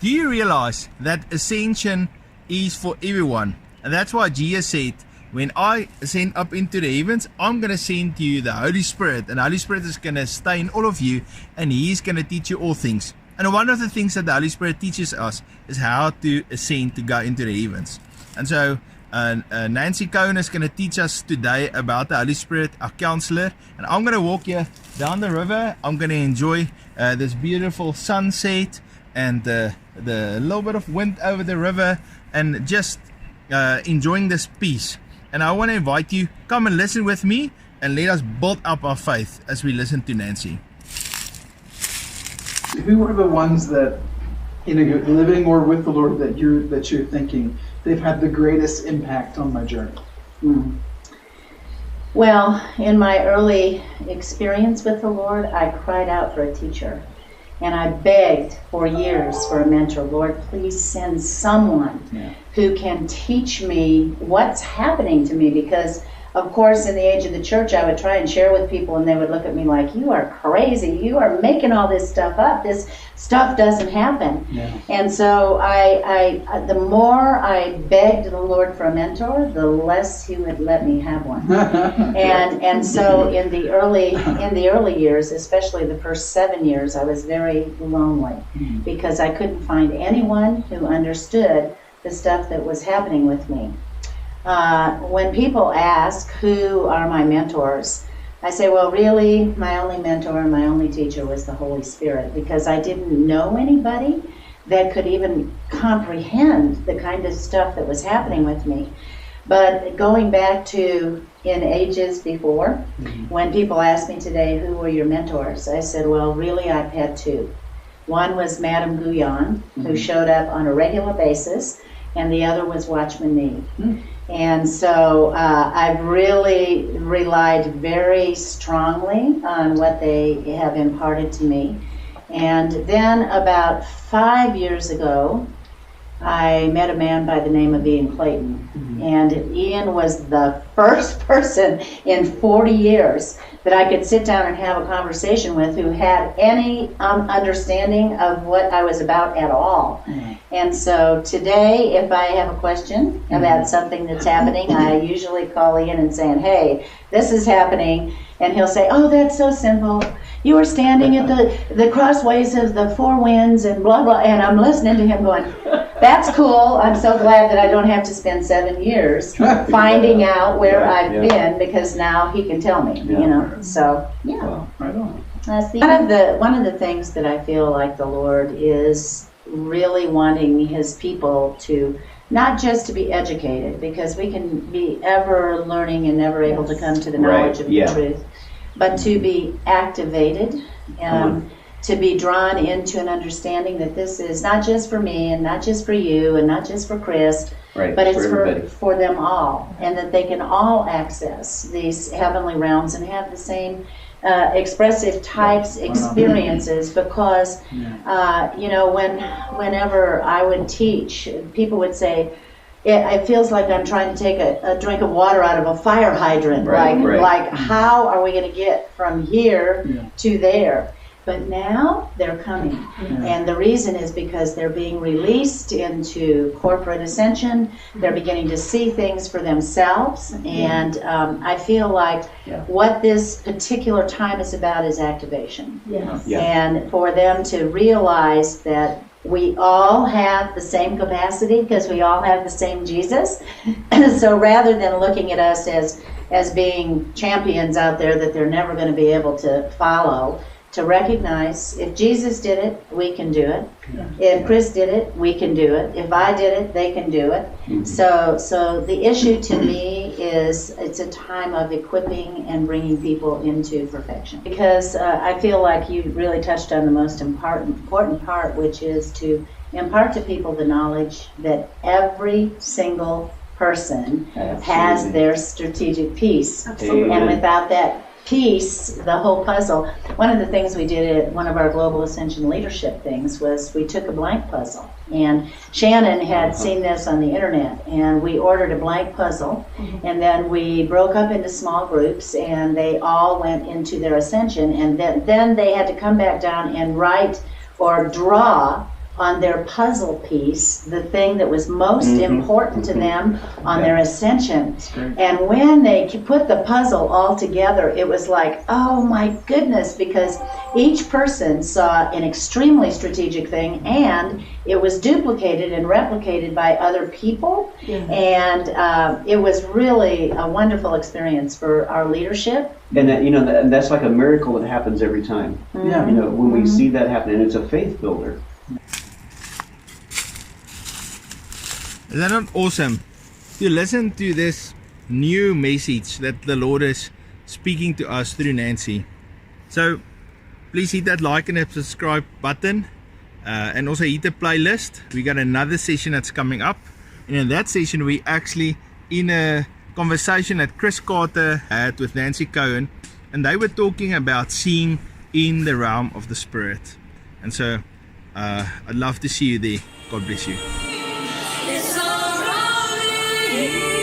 Do you realize that Ascension is for everyone? And that's why Jesus said, when I ascend up into the heavens, I'm going to send to you the Holy Spirit. And the Holy Spirit is going to stay in all of you, and He's going to teach you all things. And one of the things that the Holy Spirit teaches us is how to ascend to go into the heavens. And so Nancy Cohen is going to teach us today about the Holy Spirit, our counselor. And I'm going to walk here down the river. I'm going to enjoy this beautiful sunset and the little bit of wind over the river, and just enjoying this peace. And I want to invite you, come and listen with me, and let us build up our faith as we listen to Nancy. Who are the ones that, living or with the Lord, that you're thinking they've had the greatest impact on my journey? Well, in my early experience with the Lord, I cried out for a teacher. And I begged for years for a mentor. Lord, please send someone who can teach me what's happening to me. Because, of course, in the age of the church, I would try and share with people, and they would look at me like, you are crazy. You are making all this stuff up. This stuff doesn't happen. Yeah. And so the more I begged the Lord for a mentor, the less He would let me have one. and so in the early years, especially the first 7 years, I was very lonely because I couldn't find anyone who understood the stuff that was happening with me. When people ask who are my mentors, I say, well, really, my only mentor and my only teacher was the Holy Spirit, because I didn't know anybody that could even comprehend the kind of stuff that was happening with me. But going back to in ages before, when people ask me today, who were your mentors? I said, well, really, I've had two. One was Madame Guyon, who showed up on a regular basis, and the other was Watchman Nee. And so I've really relied very strongly on what they have imparted to me. And then about 5 years ago, I met a man by the name of Ian Clayton. And Ian was the first person in 40 years that I could sit down and have a conversation with who had any understanding of what I was about at all. And so today, if I have a question about something that's happening, I usually call Ian and say, hey, this is happening. And he'll say, oh, that's so simple. You were standing at the crossways of the four winds and blah, blah. And I'm listening to him going, that's cool. I'm so glad that I don't have to spend 7 years finding out where I've been, because now he can tell me, So, Well, right on. One of the things that I feel like the Lord is really wanting His people to, not just to be educated, because we can be ever learning and never able to come to the knowledge of the truth, but to be activated, to be drawn into an understanding that this is not just for me and not just for you and not just for Chris, but it's for them all, and that they can all access these heavenly realms and have the same expressive types experiences, because whenever I would teach, people would say, it feels like I'm trying to take a drink of water out of a fire hydrant. Like how are we going to get from here to there? But now they're coming. And the reason is because they're being released into corporate ascension. They're beginning to see things for themselves. And I feel like what this particular time is about is activation. And for them to realize that we all have the same capacity, because we all have the same Jesus. So rather than looking at us as being champions out there that they're never going to be able to follow, to recognize if Jesus did it, we can do it. If Chris did it, we can do it. If I did it, they can do it. So the issue to me is it's a time of equipping and bringing people into perfection. Because I feel like you really touched on the most important part, which is to impart to people the knowledge that every single person has their strategic piece. And without that piece, the whole puzzle. One of the things we did at one of our Global Ascension leadership things was we took a blank puzzle. And Shannon had seen this on the internet, and we ordered a blank puzzle, and then we broke up into small groups, and they all went into their ascension, and then they had to come back down and write or draw on their puzzle piece, the thing that was most important to them on their ascension. And when they put the puzzle all together, it was like, oh my goodness, because each person saw an extremely strategic thing, and it was duplicated and replicated by other people. And it was really a wonderful experience for our leadership. And that, and that's like a miracle that happens every time. Yeah. When we see that happen, and it's a faith builder. Is that not awesome to listen to this new message that the Lord is speaking to us through Nancy? So please hit that like and subscribe button, and also hit the playlist. We got another session that's coming up, and in that session we actually in a conversation that Chris Carter had with Nancy Cohen, and they were talking about seeing in the realm of the Spirit. And so I'd love to see you there. God bless you. It's all around me.